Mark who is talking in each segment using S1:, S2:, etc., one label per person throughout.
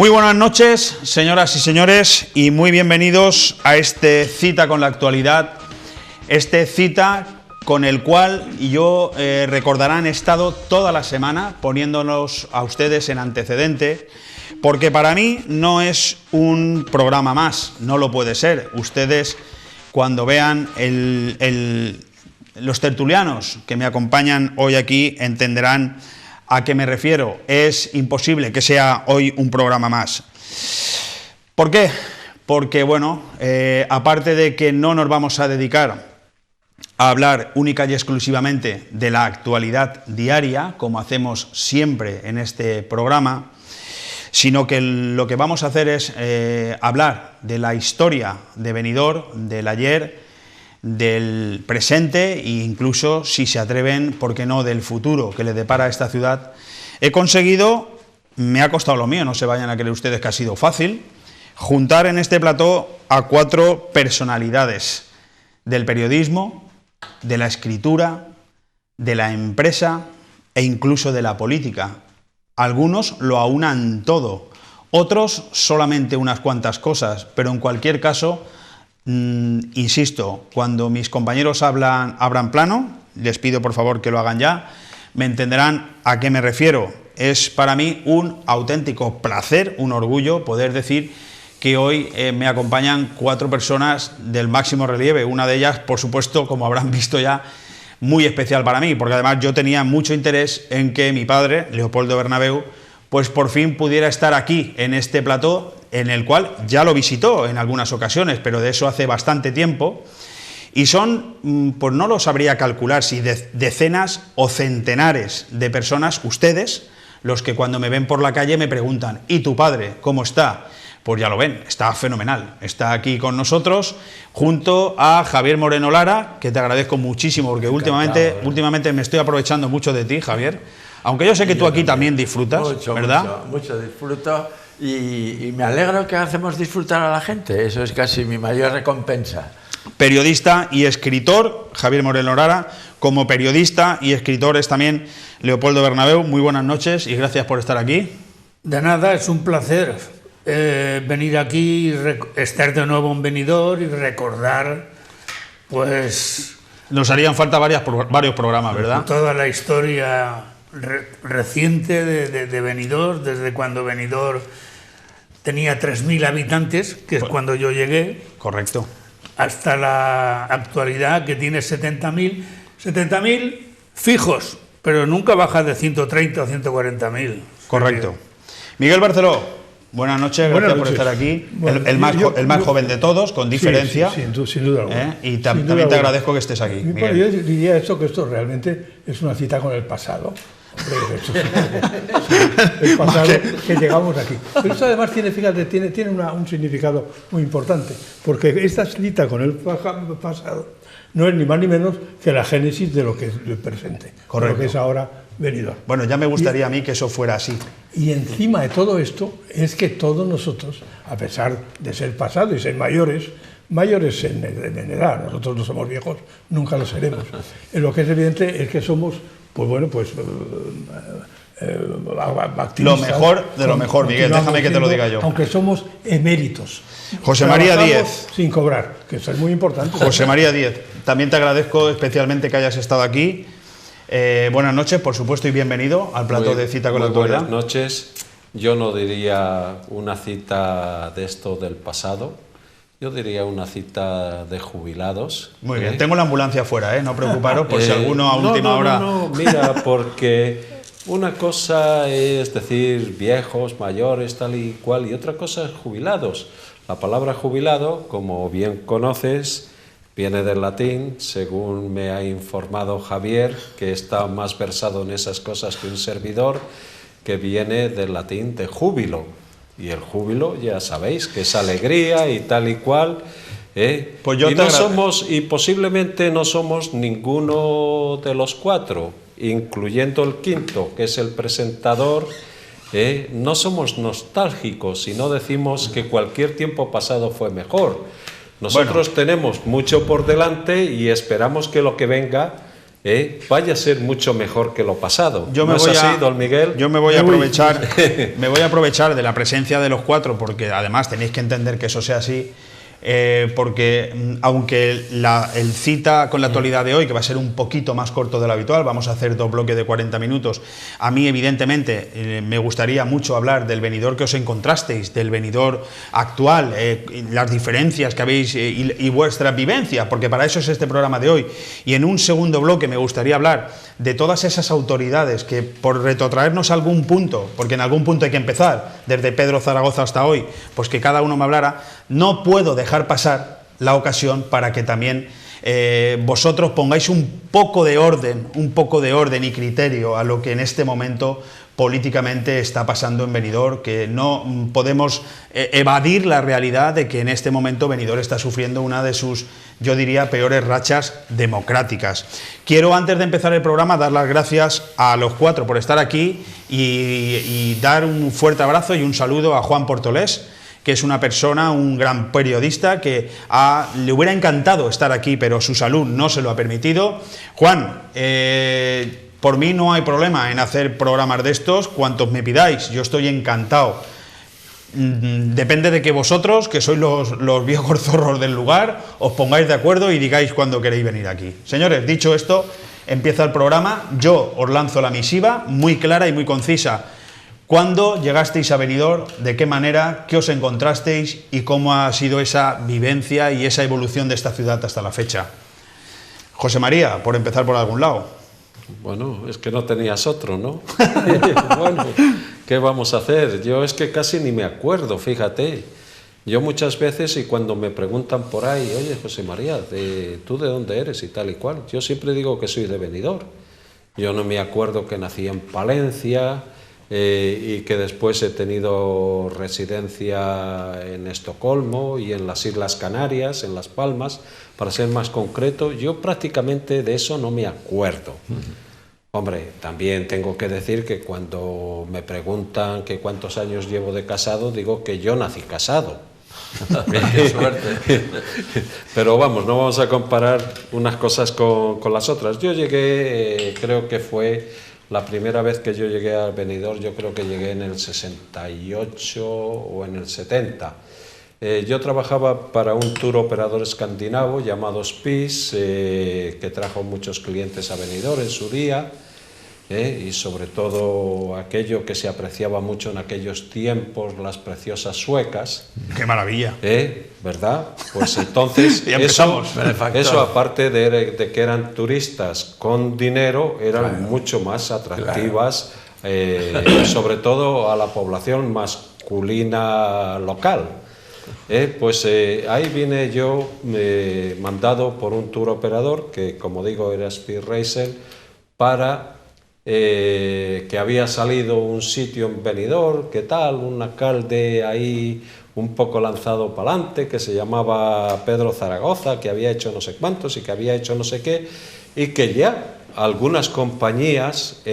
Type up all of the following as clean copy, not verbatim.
S1: Muy buenas noches, señoras y señores, y muy bienvenidos a este Cita con la Actualidad, este cita con el cual recordarán he estado toda la semana poniéndonos a ustedes en antecedente, porque para mí no es un programa más, no lo puede ser. Ustedes, cuando vean los tertulianos que me acompañan hoy aquí, entenderán a qué me refiero. Es imposible que sea hoy un programa más. ¿Por qué? Porque, bueno, aparte de que no nos vamos a dedicar a hablar única y exclusivamente de la actualidad diaria, como hacemos siempre en este programa, sino que lo que vamos a hacer es hablar de la historia de Benidorm, del ayer, del presente e incluso, si se atreven, ¿por qué no?, del futuro que le depara a esta ciudad. He conseguido, me ha costado lo mío, no se vayan a creer ustedes que ha sido fácil, juntar en este plató a 4 personalidades del periodismo, de la escritura, de la empresa e incluso de la política. Algunos lo aunan todo, otros solamente unas cuantas cosas, pero en cualquier caso, insisto, cuando mis compañeros abran plano, les pido por favor que lo hagan ya, me entenderán a qué me refiero. Es para mí un auténtico placer, un orgullo poder decir que hoy me acompañan 4 personas del máximo relieve, una de ellas, por supuesto, como habrán visto ya, muy especial para mí, porque además yo tenía mucho interés en que mi padre, Leopoldo Bernabeu, pues por fin pudiera estar aquí en este plató, en el cual ya lo visitó en algunas ocasiones, pero de eso hace bastante tiempo, y son, pues no lo sabría calcular, si decenas o centenares de personas, ustedes, los que cuando me ven por la calle me preguntan: ¿y tu padre cómo está? Pues ya lo ven, está fenomenal, está aquí con nosotros, junto a Javier Moreno Lara, que te agradezco muchísimo, porque últimamente me estoy aprovechando mucho de ti, Javier, aunque yo sé que tú aquí también disfrutas, ¿verdad?
S2: Mucho disfruto, y me alegro que hacemos disfrutar a la gente, eso es casi mi mayor recompensa.
S1: Periodista y escritor, Javier Moreno Lara. Como periodista y escritor es también Leopoldo Bernabeu. Muy buenas noches y gracias por estar aquí.
S3: De nada, es un placer venir aquí, estar de nuevo en Benidorm y recordar, pues...
S1: Nos harían falta varios programas, ¿verdad?
S3: Toda la historia reciente de Benidorm, desde cuando Benidorm tenía 3.000 habitantes, que es cuando yo llegué.
S1: Correcto. Hasta
S3: la actualidad, que tiene 70.000 fijos, pero nunca baja de 130 o 140.000.
S1: Correcto. Miguel Barceló, buenas noches, gracias por estar aquí. Bueno, el más joven de todos, con diferencia.
S4: Sí, sin duda alguna.
S1: Y también te agradezco que estés aquí.
S4: Bueno, yo diría que esto realmente es una cita con el pasado. El pasado que llegamos aquí. Pero eso además tiene un significado muy importante, porque esta cita con el pasado no es ni más ni menos que la génesis de lo que es el presente, de lo que es ahora Benidorm.
S1: Bueno, ya me gustaría a mí que eso fuera así.
S4: Y encima de todo esto es que todos nosotros, a pesar de ser pasado y ser mayores en edad, nosotros no somos viejos, nunca lo seremos. Lo que es evidente es que somos, pues bueno,
S1: lo mejor de lo mejor, Miguel, déjame que te lo diga yo.
S4: Aunque somos eméritos.
S1: José María Díez.
S4: Sin cobrar, que eso es muy importante.
S1: José María Díez, también te agradezco especialmente que hayas estado aquí. Buenas noches, por supuesto, y bienvenido al plató de Cita con la Actualidad.
S5: Buenas noches. Yo no diría una cita de esto del pasado, yo diría una cita de jubilados.
S1: Muy bien, tengo la ambulancia afuera, no preocuparos por si alguno a última hora...
S5: No, mira, porque una cosa es decir viejos, mayores, tal y cual, y otra cosa es jubilados. La palabra jubilado, como bien conoces, viene del latín, según me ha informado Javier, que está más versado en esas cosas que un servidor, que viene del latín de júbilo. Y el júbilo, ya sabéis, que es alegría y tal y cual.
S1: Pues yo
S5: y posiblemente no somos ninguno de los 4, incluyendo el quinto, que es el presentador. No somos nostálgicos y no decimos que cualquier tiempo pasado fue mejor. Nosotros tenemos mucho por delante y esperamos que lo que venga vaya a ser mucho mejor que lo pasado.
S1: ¿No
S5: es así, don Miguel?
S1: Yo me voy a aprovechar de la presencia de los cuatro, porque además tenéis que entender que eso sea así. Porque aunque el cita con la actualidad de hoy, que va a ser un poquito más corto de lo habitual, vamos a hacer 2 bloques de 40 minutos, a mí evidentemente me gustaría mucho hablar del venidor que os encontrasteis, del venidor actual, las diferencias que habéis y vuestra vivencia, porque para eso es este programa de hoy. Y en un segundo bloque me gustaría hablar de todas esas autoridades que, por retrotraernos a algún punto, porque en algún punto hay que empezar, desde Pedro Zaragoza hasta hoy, pues que cada uno me hablara. No puedo dejar pasar la ocasión para que también vosotros pongáis un poco de orden y criterio a lo que en este momento políticamente está pasando en Benidorm, que no podemos evadir la realidad de que en este momento Benidorm está sufriendo una de sus, yo diría, peores rachas democráticas. Quiero, antes de empezar el programa, dar las gracias a los cuatro por estar aquí y dar un fuerte abrazo y un saludo a Juan Portolés, que es una persona, un gran periodista, que le hubiera encantado estar aquí, pero su salud no se lo ha permitido. Juan, por mí no hay problema en hacer programas de estos, cuantos me pidáis, yo estoy encantado. Depende de que vosotros, que sois los viejos zorros del lugar, os pongáis de acuerdo y digáis cuándo queréis venir aquí. Señores, dicho esto, empieza el programa. Yo os lanzo la misiva, muy clara y muy concisa. ¿Cuándo llegasteis a Benidorm? ¿De qué manera? ¿Qué os encontrasteis? ¿Y cómo ha sido esa vivencia y esa evolución de esta ciudad hasta la fecha? José María, por empezar por algún lado.
S5: Bueno, es que no tenías otro, ¿no? Bueno, ¿qué vamos a hacer? Yo es que casi ni me acuerdo, fíjate. Yo muchas veces, y cuando me preguntan por ahí, oye, José María, ¿tú de dónde eres? Y tal y cual. Yo siempre digo que soy de Benidorm. Yo no me acuerdo que nací en Palencia, y que después he tenido residencia en Estocolmo y en las Islas Canarias, en Las Palmas, para ser más concreto. Yo prácticamente de eso no me acuerdo. Hombre, también tengo que decir que cuando me preguntan que cuántos años llevo de casado, digo que yo nací casado.
S2: ¡Qué suerte!
S5: Pero vamos, no vamos a comparar unas cosas con las otras. Yo llegué, creo que fue la primera vez que yo llegué a Benidorm, yo creo que llegué en el 68 o en el 70. Yo trabajaba para un tour operador escandinavo llamado Spies, que trajo muchos clientes a Benidorm en su día, y sobre todo aquello que se apreciaba mucho en aquellos tiempos, las preciosas suecas.
S1: ¡Qué maravilla!
S5: ¿Verdad? Pues entonces eso aparte de que eran turistas con dinero, eran mucho más atractivas, sobre todo a la población masculina local. Pues ahí vine yo mandado por un tour operador que, como digo, era Speed Racer, para que había salido un sitio en Benidorm, ¿qué tal? Un alcalde ahí un poco lanzado para adelante, que se llamaba Pedro Zaragoza, que había hecho no sé cuántos y que había hecho no sé qué, y que ya algunas compañías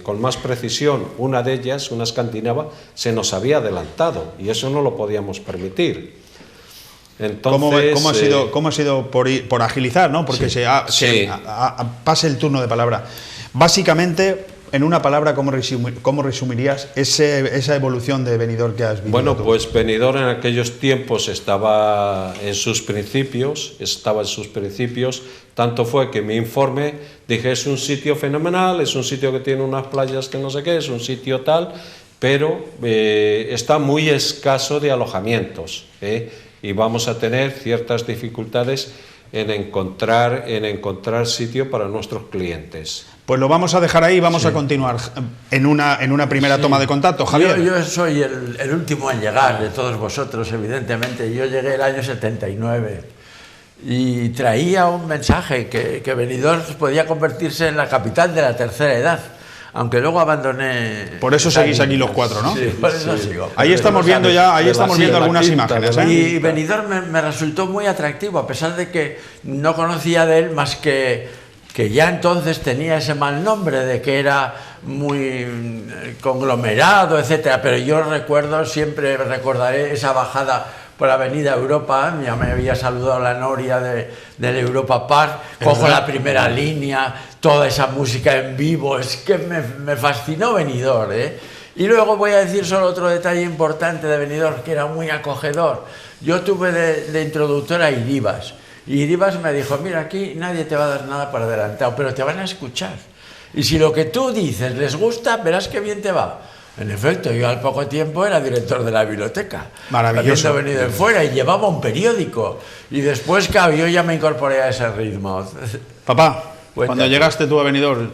S5: con más precisión, una de ellas, una escandinava, se nos había adelantado, y eso no lo podíamos permitir. Entonces,
S1: ¿Cómo ha sido por agilizar, ¿no? Porque pase el turno de palabra. Básicamente, en una palabra, ¿cómo resumirías esa evolución de Benidorm que has vivido?
S5: Bueno,
S1: tú?
S5: pues Benidorm en aquellos tiempos estaba en sus principios, tanto fue que mi informe dije, es un sitio fenomenal, es un sitio que tiene unas playas que no sé qué, es un sitio tal, pero está muy escaso de alojamientos, y vamos a tener ciertas dificultades en encontrar sitio para nuestros clientes.
S1: Pues lo vamos a dejar ahí y vamos a continuar en una primera toma de contacto. Javier.
S2: Yo soy el último en llegar de todos vosotros, evidentemente. Yo llegué el año 79 y traía un mensaje que Benidorm podía convertirse en la capital de la tercera edad, aunque luego abandoné.
S1: Por eso seguís aquí los cuatro, ¿no?
S2: Sí, por eso sigo.
S1: Ahí estamos viendo algunas imágenes.
S2: Y Benidorm me resultó muy atractivo, a pesar de que no conocía de él más que ya entonces tenía ese mal nombre de que era muy conglomerado, etcétera. Pero yo siempre recordaré esa bajada por Avenida Europa, ya me había saludado la noria del Europa Park, cojo la primera línea, toda esa música en vivo, es que me fascinó Benidorm, ¿eh? Y luego voy a decir solo otro detalle importante de Benidorm, que era muy acogedor. Yo tuve de introductor a Iribas, y Iribas me dijo, mira, aquí nadie te va a dar nada por adelantado, pero te van a escuchar. Y si lo que tú dices les gusta, verás qué bien te va. En efecto, yo al poco tiempo era director de la biblioteca.
S1: Maravilloso.
S2: Habiendo venido de fuera y llevaba un periódico. Y después, claro, yo ya me incorporé a ese ritmo.
S1: Papá,
S2: Cuéntate.
S1: cuando llegaste tú a Benidorm,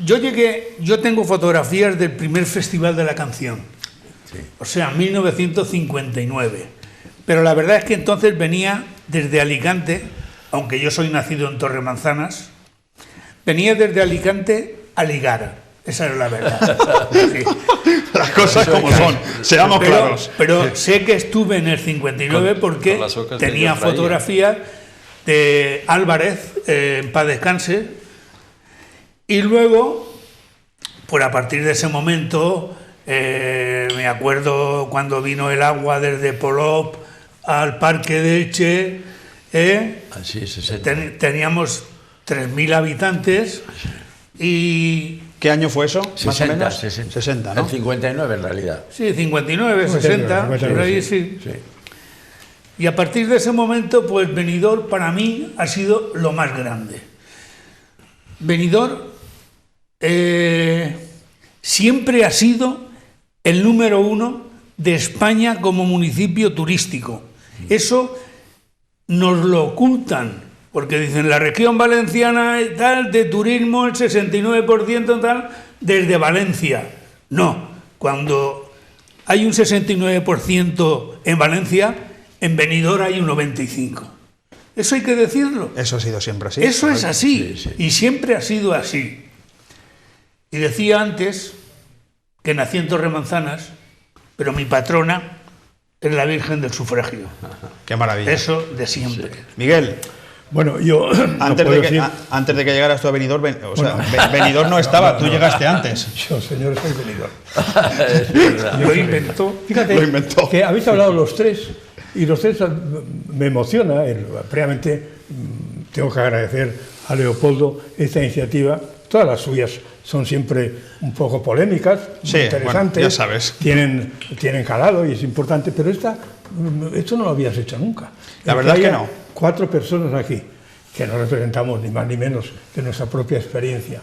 S3: Yo tengo fotografías del primer Festival de la Canción, o sea, 1959. Pero la verdad es que entonces venía desde Alicante, aunque yo soy nacido en Torremanzanas, venía desde Alicante a ligar. Esa es la verdad. Sí.
S1: las cosas como son, seamos claros.
S3: Pero sé que estuve en el 59 porque
S5: con las ocas que
S3: tenía
S5: yo traía.
S3: fotografías de Álvarez, en paz descanse, y luego, pues a partir de ese momento, me acuerdo cuando vino el agua desde Polop al Parque de Elche,
S2: Así, 60.
S3: teníamos 3.000 habitantes y...
S1: ¿Qué año fue eso? Más o
S2: 60,
S1: menos.
S2: 60.
S1: 60, ¿no?
S2: El 59 en realidad.
S3: Sí, 59, 60, por ahí sí.
S2: Sí.
S3: Y a partir de ese momento, pues Benidorm para mí ha sido lo más grande. Benidorm siempre ha sido el número 1 de España como municipio turístico. Eso nos lo ocultan, porque dicen la región valenciana y tal, de turismo el 69% tal, desde Valencia. No, cuando hay un 69% en Valencia, en Benidorm hay un 95%. Eso hay que decirlo.
S1: Eso ha sido siempre así.
S3: Eso es así,
S2: Sí, sí.
S3: y siempre ha sido así. Y decía antes que nací en Torremanzanas, pero mi patrona es la Virgen del Sufragio.
S1: Qué maravilla.
S3: Eso de siempre.
S1: Miguel,
S4: Bueno, yo no
S1: antes,
S4: puedo
S1: de que,
S4: decir-
S1: antes de que llegaras tú a Benidorm, Benidorm no estaba, tú llegaste antes.
S4: Yo, señor, soy Benidorm.
S2: Es verdad.
S3: Lo inventó.
S4: Fíjate
S1: Lo inventó.
S4: que habéis hablado los tres y los tres me emociona. Previamente tengo que agradecer a Leopoldo esta iniciativa. Todas las suyas son siempre un poco polémicas,
S1: Sí,
S4: interesantes,
S1: bueno, ya sabes.
S4: tienen calado y es importante, pero esto no lo habías hecho nunca.
S1: La verdad es que
S4: haya
S1: no.
S4: 4 personas aquí que no representamos ni más ni menos que nuestra propia experiencia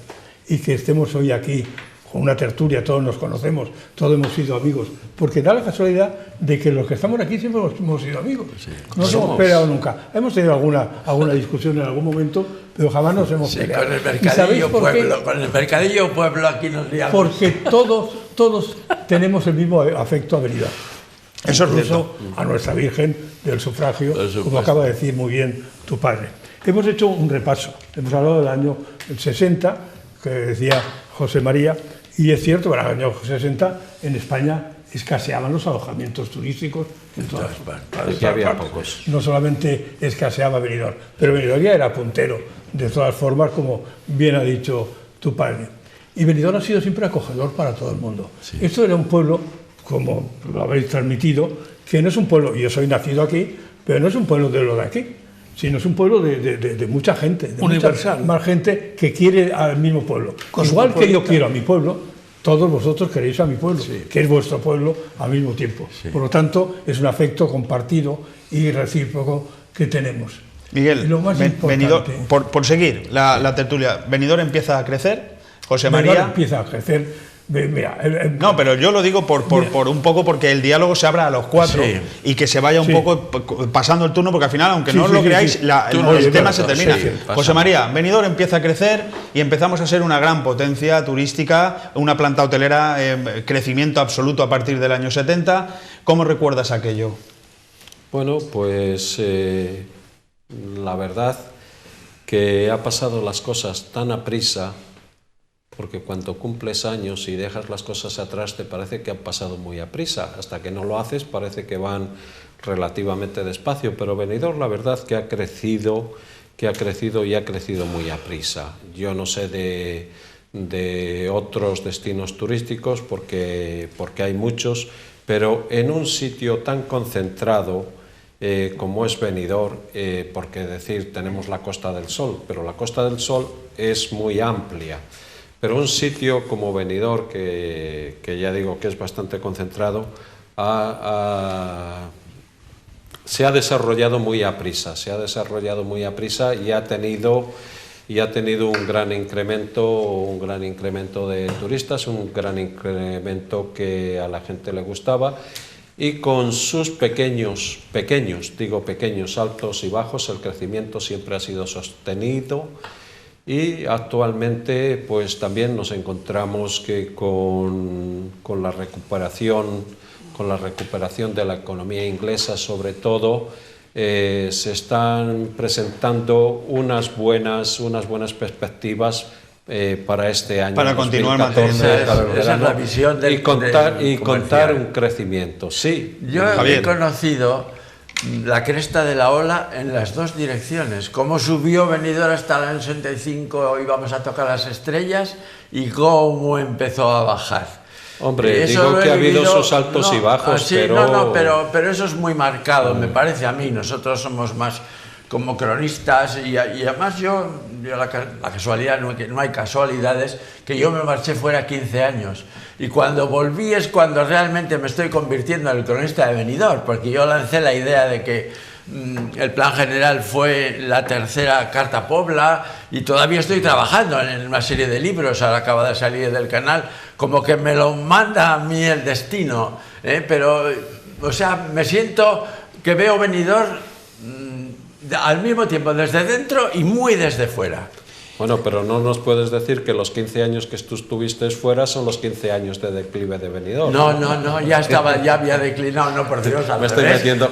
S4: y que estemos hoy aquí con una tertulia, todos nos conocemos, todos hemos sido amigos, porque da la casualidad de que los que estamos aquí siempre hemos sido amigos. No nos hemos peleado nunca. Hemos tenido alguna discusión en algún momento, pero jamás nos hemos
S2: Sí,
S4: peleado.
S2: con el
S4: ¿Y sabéis
S2: mercadillo
S4: por qué?
S2: pueblo, con el mercadillo pueblo aquí nos liamos.
S4: Porque todos tenemos el mismo afecto a Benidorm.
S1: Eso es
S4: Incluso a nuestra Virgen del Sufragio,
S2: Por supuesto.
S4: como acaba de decir muy bien tu padre. Hemos hecho un repaso, hemos hablado del año 60, que decía José María, y es cierto que en el año 60 en España escaseaban los alojamientos turísticos en todas partes.
S5: Que había pocos.
S4: No solamente escaseaba Benidorm, pero Benidorm ya era puntero, de todas formas, como bien ha dicho tu padre. Y Benidorm ha sido siempre acogedor para todo el mundo. Esto era un pueblo, como lo habéis transmitido, que no es un pueblo, yo soy nacido aquí, pero no es un pueblo de lo de aquí, sino es un pueblo de mucha gente, de
S3: Universal.
S4: mucha más gente que quiere al mismo pueblo. Igual que yo quiero a mi pueblo, todos vosotros queréis a mi pueblo, que es vuestro pueblo al mismo tiempo. Por lo tanto, es un afecto compartido y recíproco que tenemos.
S1: Miguel,
S4: Y lo más
S1: Benidorm,
S4: importante,
S1: por seguir la tertulia, ¿Benidorm empieza a crecer? José
S4: Benidorm
S1: María.
S4: empieza a crecer. Mira,
S1: No, pero yo lo digo por un poco porque el diálogo se abra a los 4
S2: Sí.
S1: y que se vaya un
S4: Sí.
S1: poco pasando el turno, porque al final, aunque
S4: Sí,
S1: no
S4: sí,
S1: lo
S4: sí,
S1: creáis,
S4: sí.
S1: el tema se termina.
S5: Sí,
S1: José
S5: pasa.
S1: María, Benidorm empieza a crecer y empezamos a ser una gran potencia turística, una planta hotelera, crecimiento absoluto a partir del año 70. ¿Cómo recuerdas aquello?
S5: Bueno, pues la verdad que ha pasado las cosas tan a prisa, porque cuando cumples años y dejas las cosas atrás te parece que han pasado muy a prisa, hasta que no lo haces parece que van relativamente despacio, pero Benidorm la verdad que ha crecido y ha crecido muy a prisa. Yo no sé de otros destinos turísticos porque hay muchos, pero en un sitio tan concentrado como es Benidorm, porque decir, tenemos la Costa del Sol, pero la Costa del Sol es muy amplia, pero un sitio como Benidorm, que ya digo que es bastante concentrado, se ha desarrollado muy a prisa, y ha tenido un gran incremento de turistas, un gran incremento que a la gente le gustaba, y con sus pequeños altos y bajos, el crecimiento siempre ha sido sostenido, y actualmente pues también nos encontramos que con la recuperación de la economía inglesa, sobre todo, se están presentando unas buenas perspectivas para este año.
S1: Para continuar
S5: 2014,
S1: manteniendo
S2: esa es la visión del
S5: contar un crecimiento. Sí.
S2: Yo
S1: Javier.
S2: he conocido la cresta de la ola en las dos direcciones. Cómo subió Benidorm hasta el año 65, íbamos a tocar las estrellas, y cómo empezó a bajar.
S5: Hombre,
S2: Eso
S5: digo
S2: lo he
S5: que ha habido
S2: vivido,
S5: sus altos y bajos,
S2: sí,
S5: pero...
S2: pero eso es muy marcado, me parece a mí. Nosotros somos más como cronistas, y además yo la casualidad, no hay casualidades, que yo me marché fuera 15 años. Y cuando volví es cuando realmente me estoy convirtiendo en el cronista de Benidorm, porque yo lancé la idea de que el plan general fue la tercera Carta Pobla, y todavía estoy trabajando en una serie de libros, ahora acaba de salir del canal, como que me lo manda a mí el destino, pero, o sea, me siento que veo Benidorm al mismo tiempo desde dentro y muy desde fuera.
S5: Bueno, pero no nos puedes decir que los 15 años que tú estuviste fuera son los 15 años de declive de Benidorm.
S2: No, ya había declinado, no, por Dios,
S5: me estoy metiendo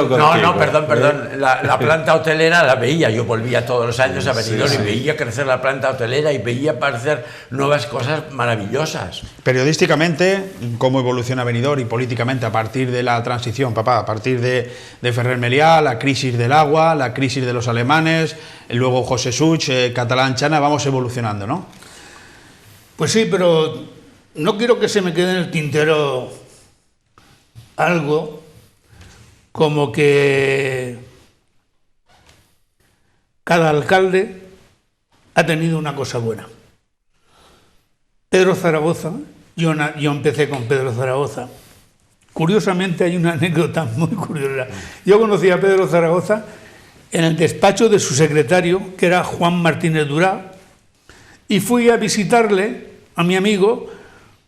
S5: contigo.
S2: No, perdón. La planta hotelera la veía, yo volvía todos los años a Benidorm, y veía crecer la planta hotelera y veía aparecer nuevas cosas maravillosas.
S1: Periodísticamente, ¿cómo evoluciona Benidorm? Y políticamente, a partir de la transición, papá, a partir de Ferrer Meliá, la crisis del agua, la crisis de los alemanes, luego José Such, Catalán Chana, vamos evolucionando, ¿no?
S3: Pues sí, pero no quiero que se me quede en el tintero algo como que cada alcalde ha tenido una cosa buena. Pedro Zaragoza, yo empecé con Pedro Zaragoza. Curiosamente hay una anécdota muy curiosa. Yo conocí a Pedro Zaragoza en el despacho de su secretario, que era Juan Martínez Durá, y fui a visitarle, a mi amigo,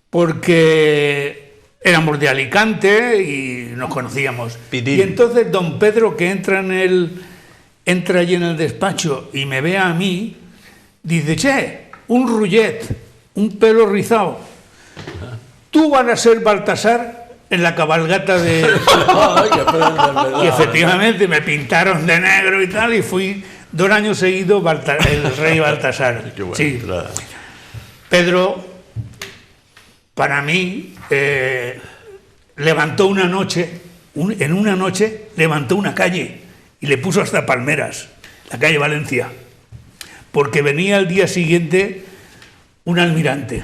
S3: porque éramos de Alicante y nos conocíamos.
S1: Pitín.
S3: Y entonces don Pedro, que entra allí en el despacho y me ve a mí, dice: che, un rullet, un pelo rizado, tú vas a ser Baltasar en la cabalgata de... Y efectivamente me pintaron de negro y tal, y fui 2 años seguidos el rey Baltasar. Sí. Pedro, para mí, levantó una noche, en una noche levantó una calle y le puso hasta palmeras, la calle Valencia, porque venía al día siguiente un almirante,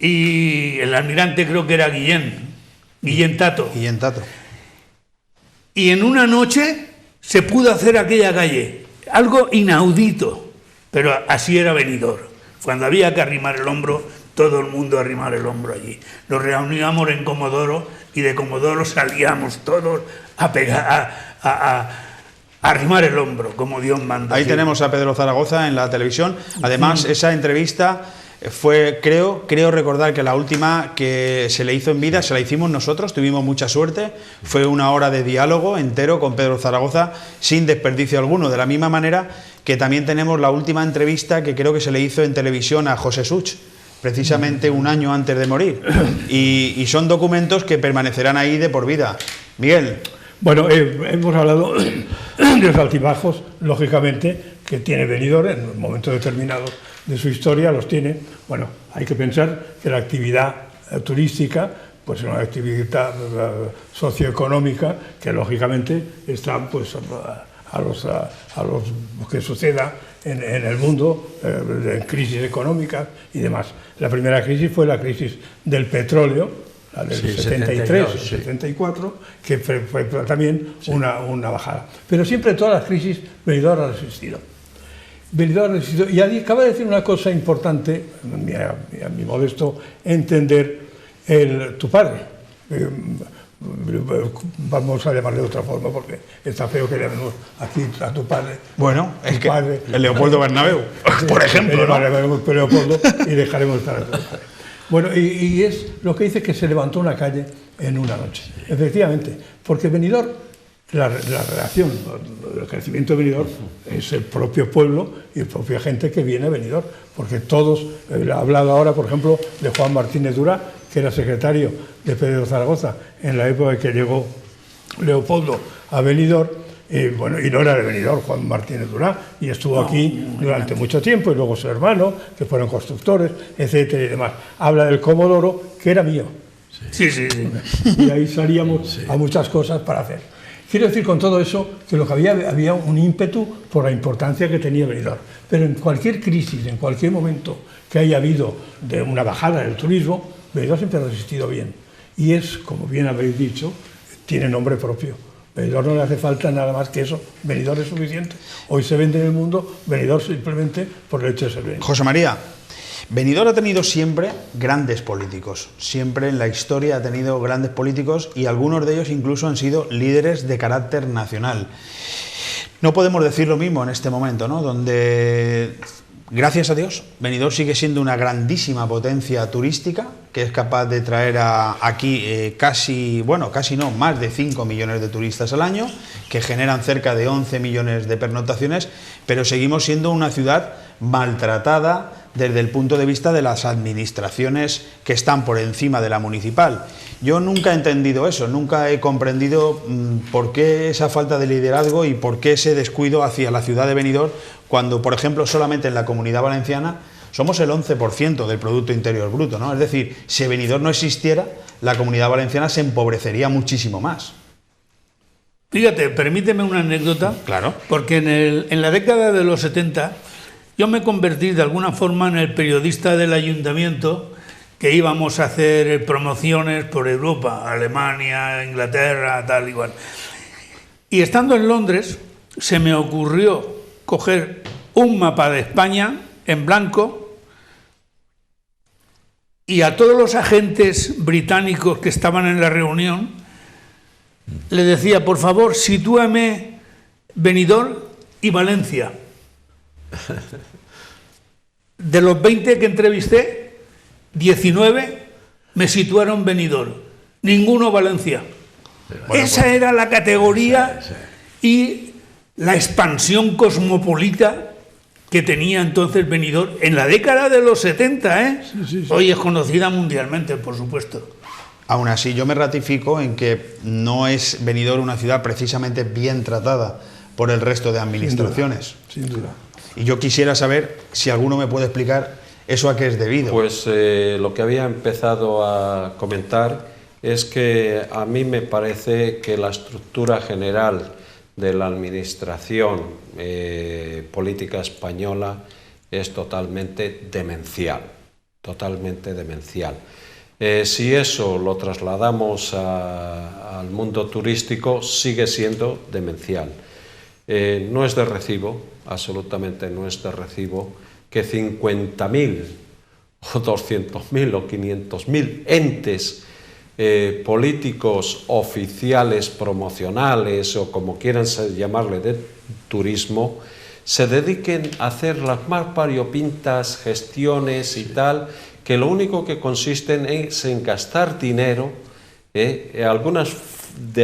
S3: y el almirante creo que era Guillén Tato. Y en una noche se pudo hacer aquella calle, algo inaudito, pero así era Benidorm. Cuando había que arrimar el hombro, todo el mundo arrimar el hombro allí. Nos reuníamos en Comodoro, y de Comodoro salíamos todos a arrimar el hombro, como Dios manda.
S1: Ahí tenemos a Pedro Zaragoza en la televisión. Además, esa entrevista fue, creo recordar que la última que se le hizo en vida se la hicimos nosotros, tuvimos mucha suerte. Fue 1 hora de diálogo entero con Pedro Zaragoza, sin desperdicio alguno. De la misma manera que también tenemos la última entrevista que creo que se le hizo en televisión a José Such, precisamente 1 año antes de morir. Y son documentos que permanecerán ahí de por vida. Miguel.
S4: Bueno, hemos hablado de los altibajos, lógicamente, que tiene Benidorm en un momento determinado de su historia, los tiene. Bueno, hay que pensar que la actividad turística, pues es una actividad socioeconómica que lógicamente está pues a los que suceda en el mundo, en crisis económicas y demás. La primera crisis fue la crisis del petróleo, la del
S2: Sí,
S4: 73 o
S2: 72, sí.
S4: 74, que fue también una bajada. Pero siempre en todas las crisis Benidorm ha resistido. Benidorm ha resistido. Y acaba de decir una cosa importante, a mi modesto entender, tu padre. Vamos a llamarle de otra forma porque está feo que llamemos aquí a tu padre.
S1: Bueno, es que
S4: Padre.
S1: el Leopoldo Bernabéu, por ejemplo, ¿no?
S4: Leopoldo, y dejaremos estar a tu padre. Bueno, y es lo que dice que se levantó una calle en una noche. Efectivamente, porque Benidorm, la relación, el crecimiento de Benidorm es el propio pueblo y la propia gente que viene a Benidorm, porque todos, ha hablado ahora, por ejemplo, de Juan Martínez Durá, que era secretario de Pedro Zaragoza en la época en que llegó Leopoldo a Benidorm, bueno, y no era de Benidorm, Juan Martínez Durá, y estuvo aquí durante mucho tiempo, y luego su hermano, que fueron constructores, etcétera y demás. Habla del Comodoro, que era mío.
S3: Sí, sí, sí.
S4: Y ahí salíamos a muchas cosas para hacer. Quiero decir con todo eso que lo que había un ímpetu por la importancia que tenía Benidorm. Pero en cualquier crisis, en cualquier momento que haya habido de una bajada del turismo, Benidorm siempre ha resistido bien. Y es, como bien habéis dicho, tiene nombre propio. Benidorm no le hace falta nada más que eso. Benidorm es suficiente. Hoy se vende en el mundo Benidorm simplemente por el hecho de ser Benidorm.
S1: José María, Benidorm ha tenido siempre grandes políticos, siempre en la historia ha tenido grandes políticos y algunos de ellos incluso han sido líderes de carácter nacional. No podemos decir lo mismo en este momento, ¿no? Donde, gracias a Dios, Benidorm sigue siendo una grandísima potencia turística que es capaz de traer aquí casi no, más de 5 millones de turistas al año, que generan cerca de 11 millones de pernoctaciones, pero seguimos siendo una ciudad maltratada desde el punto de vista de las administraciones que están por encima de la municipal. Yo nunca he entendido eso, nunca he comprendido por qué esa falta de liderazgo y por qué ese descuido hacia la ciudad de Benidorm, cuando, por ejemplo, solamente en la Comunidad Valenciana somos el 11% del Producto Interior Bruto, ¿no? Es decir, si Benidorm no existiera, la Comunidad Valenciana se empobrecería muchísimo más.
S3: Fíjate, permíteme una anécdota.
S1: Claro.
S3: Porque en la década de los 70 yo me convertí de alguna forma en el periodista del ayuntamiento que íbamos a hacer promociones por Europa, Alemania, Inglaterra, tal igual. Y estando en Londres se me ocurrió coger un mapa de España en blanco y a todos los agentes británicos que estaban en la reunión le decía, por favor, sitúame Benidorm y Valencia. De los 20 que entrevisté, 19 me situaron Benidorm, ninguno Valencia. Bueno, esa era la categoría y la expansión cosmopolita que tenía entonces Benidorm en la década de los 70, ¿eh? Sí. Hoy es conocida mundialmente, por supuesto.
S1: Aún así, yo me ratifico en que no es Benidorm una ciudad precisamente bien tratada por el resto de administraciones.
S4: Sin duda.
S1: Y yo quisiera saber si alguno me puede explicar eso a qué es debido.
S5: Pues lo que había empezado a comentar es que a mí me parece que la estructura general de la administración política española es totalmente demencial, totalmente demencial. Si eso lo trasladamos al mundo turístico, sigue siendo demencial. No es de recibo, absolutamente no es de recibo, que 50.000 o 200.000 o 500.000 entes políticos, oficiales, promocionales o como quieran llamarle de turismo, se dediquen a hacer las más variopintas gestiones y tal, que lo único que consisten es en gastar dinero, de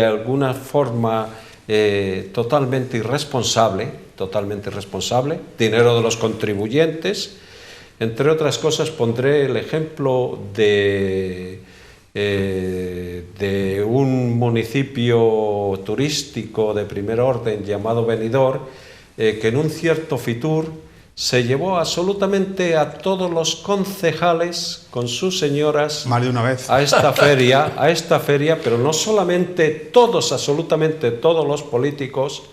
S5: alguna forma totalmente irresponsable, dinero de los contribuyentes. Entre otras cosas pondré el ejemplo de un municipio turístico de primer orden llamado Benidorm, que en un cierto Fitur se llevó absolutamente a todos los concejales con sus señoras
S1: más de una vez
S5: a esta feria, pero no solamente todos, absolutamente todos los políticos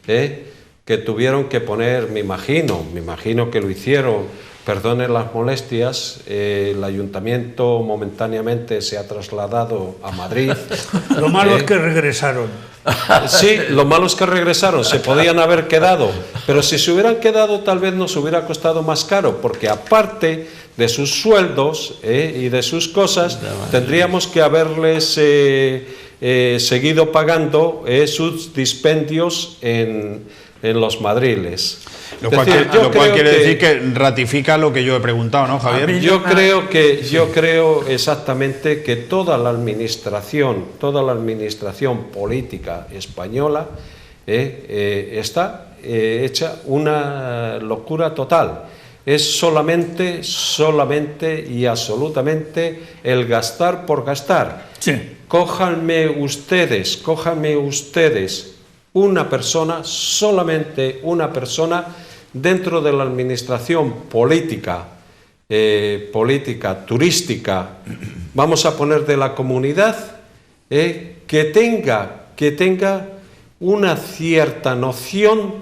S5: que tuvieron que poner, me imagino que lo hicieron perdone las molestias, el ayuntamiento momentáneamente se ha trasladado a Madrid.
S3: Lo malo es que regresaron.
S5: Sí, lo malo es que regresaron, se podían haber quedado, pero si se hubieran quedado tal vez nos hubiera costado más caro, porque aparte de sus sueldos y de sus cosas, tendríamos que haberles seguido pagando sus dispendios en los madriles.
S1: Lo cual quiere decir que ratifica lo que yo he preguntado, ¿no, Javier?
S5: Yo creo exactamente que toda la administración política española está hecha una locura total. Es solamente y absolutamente el gastar por gastar.
S3: Sí.
S5: Cójanme ustedes una persona, solamente una persona dentro de la administración política, turística, vamos a poner de la comunidad, que tenga una cierta noción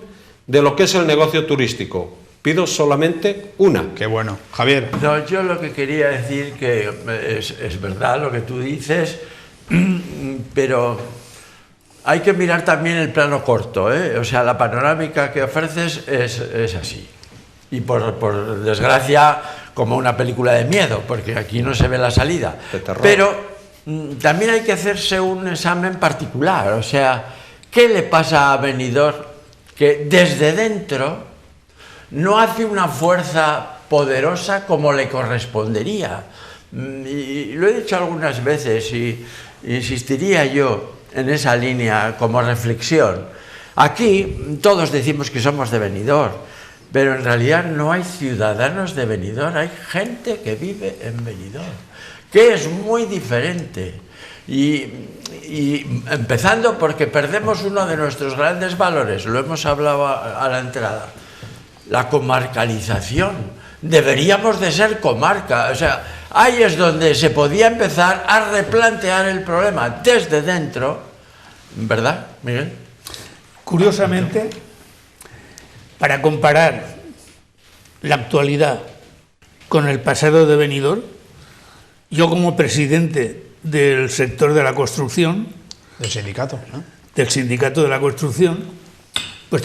S5: de lo que es el negocio turístico. Pido solamente una.
S1: Qué bueno. Javier.
S2: No, yo lo que quería decir que es verdad lo que tú dices, pero hay que mirar también el plano corto, ¿eh? O sea, la panorámica que ofreces es así. Y por desgracia, como una película de miedo, porque aquí no se ve la salida.
S5: De terror.
S2: Pero también hay que hacerse un examen particular. O sea, ¿qué le pasa a Benidorm que desde dentro no hace una fuerza poderosa como le correspondería? Y lo he dicho algunas veces y insistiría yo en esa línea como reflexión. Aquí todos decimos que somos de Benidorm, pero en realidad no hay ciudadanos de Benidorm, hay gente que vive en Benidorm, que es muy diferente. Y empezando porque perdemos uno de nuestros grandes valores, lo hemos hablado a la entrada, la comarcalización. Deberíamos de ser comarca, o sea, ahí es donde se podía empezar a replantear el problema desde dentro, ¿verdad, Miguel?
S3: Curiosamente, para comparar la actualidad con el pasado de Benidorm, yo como presidente del sector de la construcción,
S1: Del sindicato, ¿no?
S3: del sindicato de la construcción, pues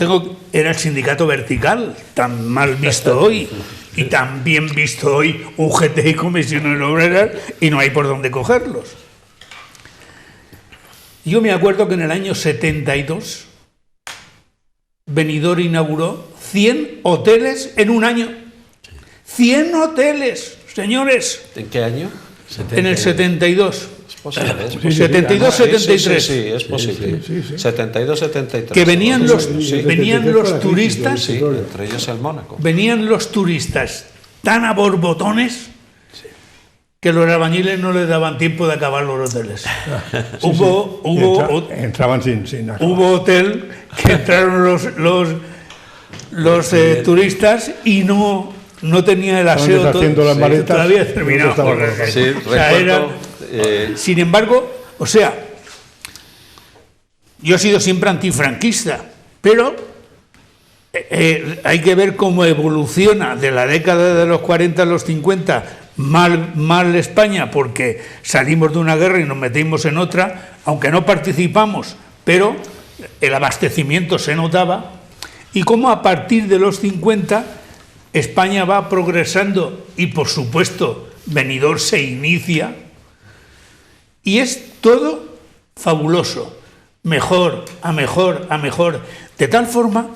S3: era el sindicato vertical, tan mal visto hoy, y tan bien visto hoy UGT y Comisiones Obreras, y no hay por dónde cogerlos. Yo me acuerdo que en el año 72 Benidorm inauguró 100 hoteles en un año. 100 hoteles, señores.
S5: ¿En qué año?
S3: En el 72.
S5: Es posible.
S3: 72-73.
S5: Sí, es posible. 72-73.
S3: Que venían los turistas.
S5: Sí, entre ellos el Mónaco.
S3: Venían los turistas tan a borbotones que los albañiles no les daban tiempo de acabar los hoteles.
S4: Entraban sin acabar.
S3: Hubo hotel que entraron los turistas y no tenía el aseo
S4: deshaciendo las maletas,
S3: todavía terminado.
S5: Sí,
S3: O sea,
S5: recuerdo,
S3: sin embargo, o sea, yo he sido siempre antifranquista, pero hay que ver cómo evoluciona de la década de los 40 a los 50 mal España, porque salimos de una guerra y nos metimos en otra, aunque no participamos, pero el abastecimiento se notaba, y cómo a partir de los 50 España va progresando y, por supuesto, Benidorm se inicia, y es todo fabuloso, mejor, a mejor, a mejor, de tal forma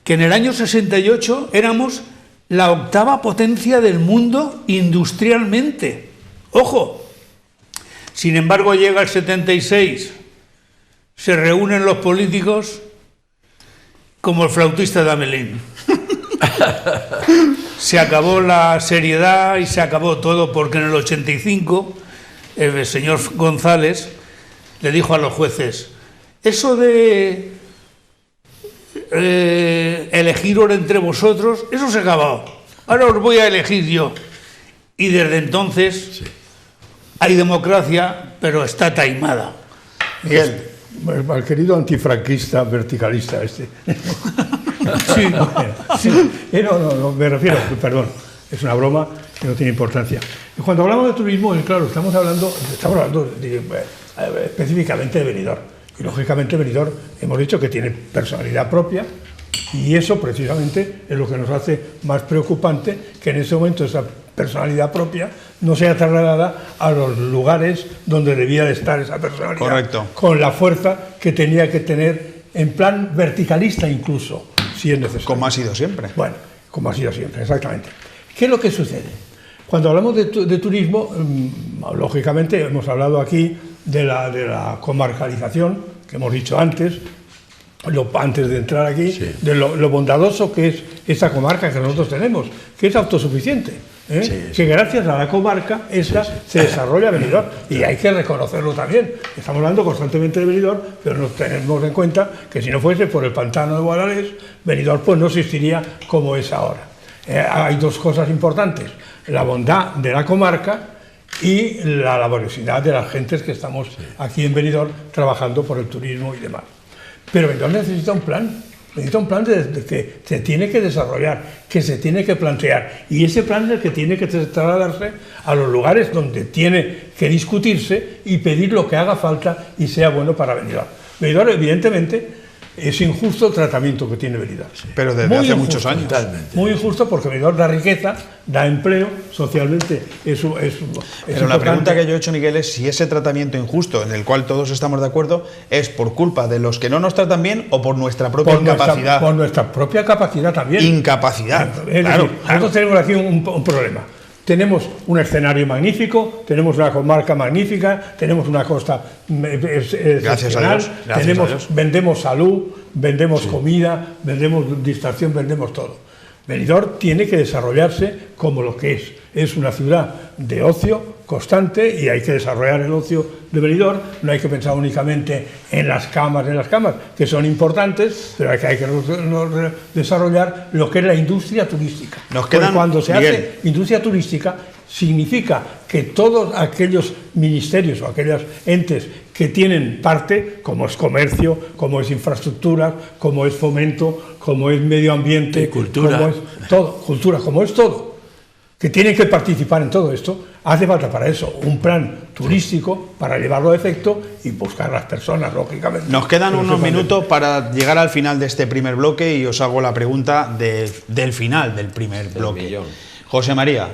S3: que en el año 68 éramos la 8ª potencia del mundo industrialmente. ¡Ojo! Sin embargo, llega el 76, se reúnen los políticos como el flautista de Amelín. Se acabó la seriedad y se acabó todo, porque en el 85 el señor González le dijo a los jueces: eso de elegiros entre vosotros, eso se ha acabado, ahora os voy a elegir yo. Y desde entonces hay democracia, pero está taimada.
S4: Miguel, al querido antifranquista verticalista este.
S3: Sí.
S4: No, me refiero, perdón, es una broma que no tiene importancia. Y cuando hablamos de turismo, claro, estamos hablando específicamente de Benidorm. Y lógicamente Benidorm hemos dicho que tiene personalidad propia, y eso precisamente es lo que nos hace más preocupante, que en ese momento esa personalidad propia no sea trasladada a los lugares donde debía de estar esa personalidad.
S1: Correcto.
S4: Con la fuerza que tenía que tener en plan verticalista incluso, si es necesario.
S1: Como ha sido siempre.
S4: Bueno, como ha sido siempre, exactamente. ¿Qué es lo que sucede? Cuando hablamos de turismo, lógicamente hemos hablado aquí de la comarcalización, que hemos dicho antes, antes de entrar aquí, sí, de lo bondadoso que es esta comarca que nosotros tenemos, que es autosuficiente. Sí, que gracias a la comarca se desarrolla Benidorm, y hay que reconocerlo también. Estamos hablando constantemente de Benidorm, pero nos tenemos en cuenta que si no fuese por el pantano de Guadalés, Benidorm pues no existiría como es ahora. Hay dos cosas importantes: la bondad de la comarca y la laboriosidad de las gentes que estamos aquí en Benidorm trabajando por el turismo y demás. Pero Benidorm necesita un plan. Necesita un plan que se tiene que desarrollar, que se tiene que plantear, y ese plan es el que tiene que trasladarse a los lugares donde tiene que discutirse y pedir lo que haga falta y sea bueno para Benidorm. Benidorm, evidentemente, es injusto el tratamiento que tiene Benidorm.
S1: Pero desde hace muchos años.
S4: Totalmente. Muy injusto, porque Benidorm da riqueza, da empleo, socialmente es
S1: Pero
S4: importante.
S1: la pregunta que yo he hecho, Miguel, es si ese tratamiento injusto, en el cual todos estamos de acuerdo, es por culpa de los que no nos tratan bien o por nuestra propia incapacidad.
S4: Por nuestra propia capacidad también.
S1: Incapacidad.
S4: Claro. Nosotros tenemos aquí un problema. Tenemos un escenario magnífico, tenemos una comarca magnífica, tenemos una costa excepcional, vendemos salud, vendemos comida, vendemos distracción, vendemos todo. Benidorm tiene que desarrollarse como lo que es una ciudad de ocio constante, y hay que desarrollar el ocio de Benidorm. No hay que pensar únicamente en las camas, que son importantes, pero hay que desarrollar lo que es la industria turística. Cuando se hace industria turística, significa que todos aquellos ministerios o aquellos entes que tienen parte, como es comercio, como es infraestructura, como es fomento, como es medio ambiente,
S2: cultura,
S4: como es todo, cultura, como es todo, que tienen que participar en todo esto, hace falta para eso un plan turístico para llevarlo a efecto y buscar a las personas, lógicamente.
S1: Nos quedan unos minutos para llegar al final de este primer bloque, y os hago la pregunta del final del primer bloque. José María,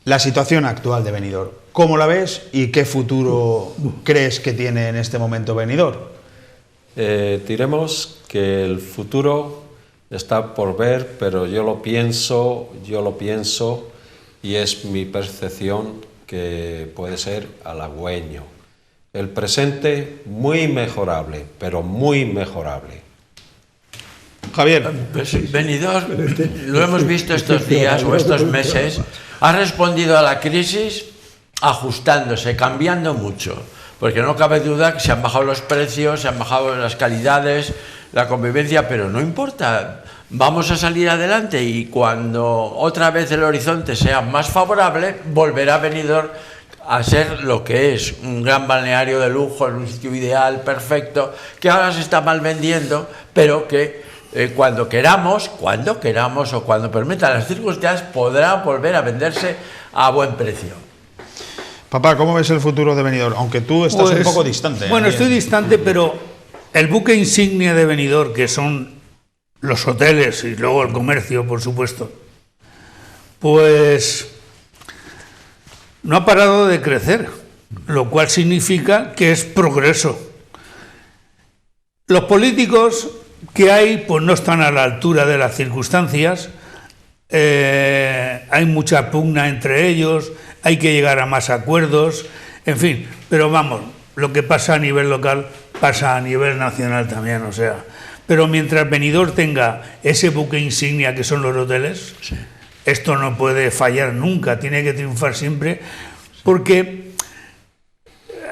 S1: la situación actual de Benidorm, ¿cómo la ves y qué futuro crees que tiene en este momento Benidorm?
S5: Diremos que el futuro está por ver, pero yo lo pienso, y es mi percepción, que puede ser halagüeño. El presente muy mejorable, pero muy mejorable.
S1: Javier.
S2: Pues Benidorm, lo hemos visto estos días o estos meses, ha respondido a la crisis ajustándose, cambiando mucho, porque no cabe duda que se han bajado los precios, se han bajado las calidades, la convivencia, pero no importa, vamos a salir adelante, y cuando otra vez el horizonte sea más favorable, volverá Benidorm a ser lo que es, un gran balneario de lujo, en un sitio ideal, perfecto, que ahora se está mal vendiendo, pero que cuando queramos o cuando permitan las circunstancias, podrá volver a venderse a buen precio.
S1: Papá, ¿cómo ves el futuro de Benidorm? Aunque tú estás un poco distante.
S3: Bueno, estoy distante, pero el buque insignia de Benidorm, que son los hoteles y luego el comercio, por supuesto, pues no ha parado de crecer, lo cual significa que es progreso. Los políticos que hay, pues no están a la altura de las circunstancias, hay mucha pugna entre ellos, hay que llegar a más acuerdos, en fin, pero vamos, lo que pasa a nivel local pasa a nivel nacional también, o sea, pero mientras Benidorm tenga ese buque insignia que son los hoteles, sí, esto no puede fallar nunca, tiene que triunfar siempre, porque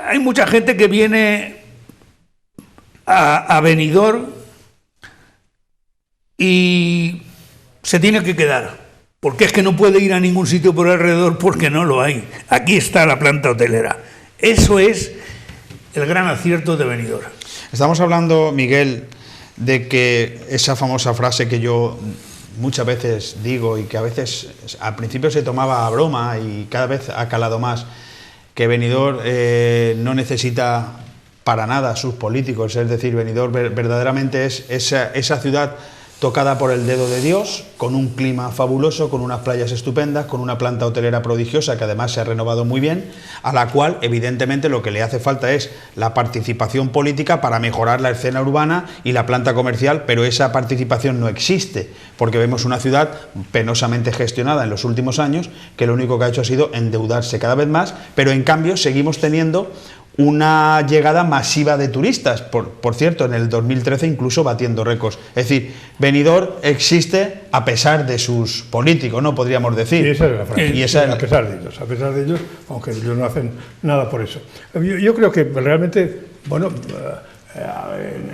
S3: hay mucha gente que viene a Benidorm y se tiene que quedar, porque es que no puede ir a ningún sitio por alrededor porque no lo hay. Aquí está la planta hotelera. Eso es el gran acierto de Benidorm.
S1: Estamos hablando, Miguel, de que esa famosa frase que yo muchas veces digo y que a veces al principio se tomaba a broma y cada vez ha calado más, que Benidorm no necesita para nada sus políticos, es decir, Benidorm verdaderamente es esa ciudad tocada por el dedo de Dios, con un clima fabuloso, con unas playas estupendas, con una planta hotelera prodigiosa que además se ha renovado muy bien, a la cual evidentemente lo que le hace falta es la participación política para mejorar la escena urbana y la planta comercial, pero esa participación no existe, porque vemos una ciudad penosamente gestionada en los últimos años, que lo único que ha hecho ha sido endeudarse cada vez más, pero en cambio seguimos teniendo una llegada masiva de turistas, por cierto, en el 2013 incluso batiendo récords. Es decir, Benidorm existe a pesar de sus políticos, ¿no? Podríamos decir.
S4: Sí, esa es la frase. A pesar de ellos, aunque ellos no hacen nada por eso. Yo creo que realmente, bueno,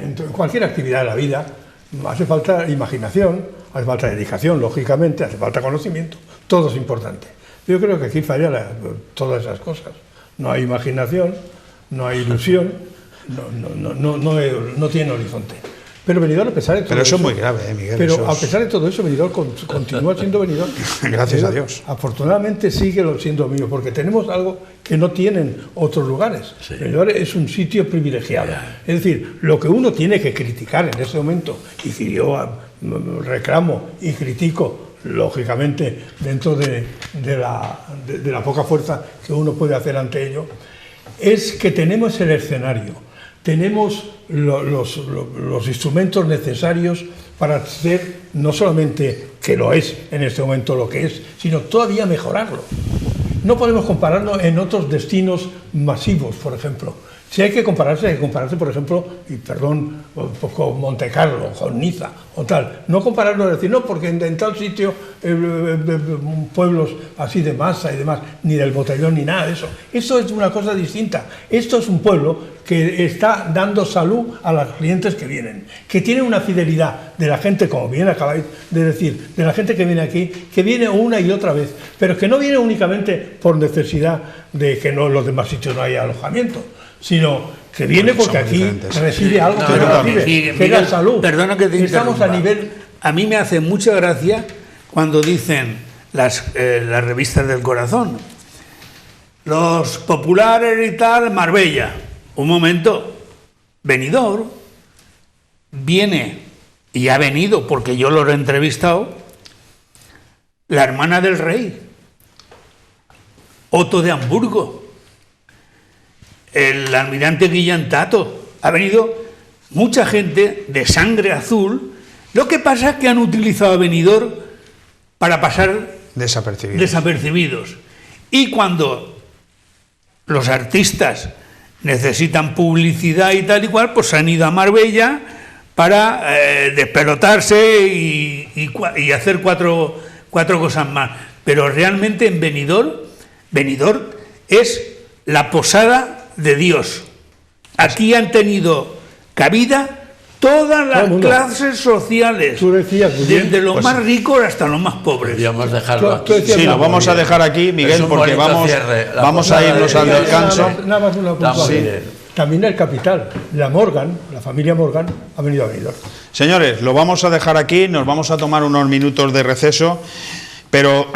S4: en cualquier actividad de la vida hace falta imaginación, hace falta dedicación, lógicamente, hace falta conocimiento, todo es importante. Yo creo que aquí falla todas esas cosas. No hay imaginación, no hay ilusión, no tiene horizonte. Pero Benidorm, a pesar de todo
S1: pero eso es muy grave, Miguel.
S4: Pero a pesar de todo eso, Benidorm continúa siendo Benidorm.
S1: Gracias a Dios.
S4: Afortunadamente sigue siendo mío, porque tenemos algo que no tienen otros lugares. Sí. Benidorm es un sitio privilegiado. Es decir, lo que uno tiene que criticar en ese momento, y si yo reclamo y critico, lógicamente, dentro de la poca fuerza que uno puede hacer ante ello, es que tenemos el escenario, tenemos los instrumentos necesarios para hacer, no solamente que lo es en este momento lo que es, sino todavía mejorarlo. No podemos compararlo en otros destinos masivos, por ejemplo. Si hay que compararse, por ejemplo, y perdón, con Monte Carlo, con Niza o tal. No compararlo, decir, no, porque en tal sitio, pueblos así de masa y demás, ni del Botellón ni nada de eso. Esto es una cosa distinta. Esto es un pueblo que está dando salud a los clientes que vienen, que tiene una fidelidad de la gente, como bien acabáis de decir, de la gente que viene aquí, que viene una y otra vez, pero que no viene únicamente por necesidad de que en los demás sitios no haya alojamiento, sino que viene porque aquí recibe algo que es la salud.
S3: Perdona que te
S4: Estamos
S3: interrumpa.
S4: a nivel...
S3: A mí me hace mucha gracia cuando dicen las revistas del corazón, los populares y tal, Marbella. Un momento, Benidorm viene, y ha venido porque yo lo he entrevistado, la hermana del rey, Otto de Hamburgo, el almirante Guillén Tato, ha venido mucha gente de sangre azul. Lo que pasa es que han utilizado a Benidorm para pasar desapercibidos. Y cuando los artistas necesitan publicidad y tal y cual, pues han ido a Marbella para despelotarse y hacer cuatro cosas más. Pero realmente en Benidorm es la posada de Dios. Aquí han tenido cabida todas las clases sociales, desde los más ricos hasta los más pobres.
S2: Podríamos dejarlo aquí.
S1: Sí, lo vamos a dejar aquí, Miguel, porque vamos a irnos al descanso.
S4: Nada más una puntuación. También el capital, la familia Morgan, ha venido a Benidorm.
S1: Señores, lo vamos a dejar aquí, nos vamos a tomar unos minutos de receso, pero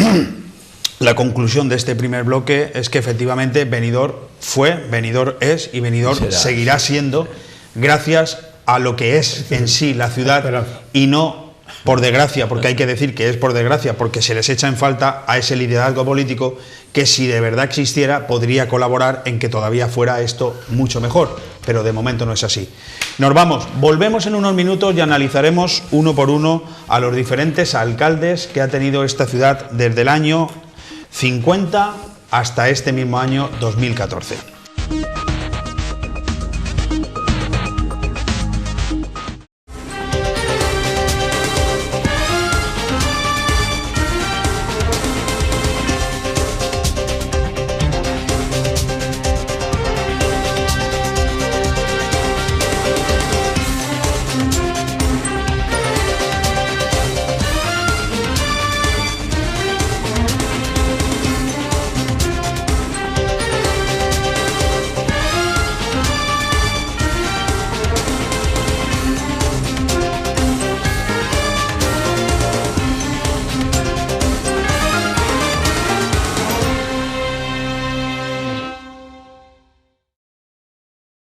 S1: la conclusión de este primer bloque es que efectivamente Benidorm fue, Benidorm es y Benidorm seguirá siendo, gracias a lo que es en sí la ciudad, y no por desgracia, porque hay que decir que es por desgracia, porque se les echa en falta a ese liderazgo político que, si de verdad existiera, podría colaborar en que todavía fuera esto mucho mejor, pero de momento no es así. Nos vamos, volvemos en unos minutos y analizaremos uno por uno a los diferentes alcaldes que ha tenido esta ciudad desde el año 50 hasta este mismo año 2014.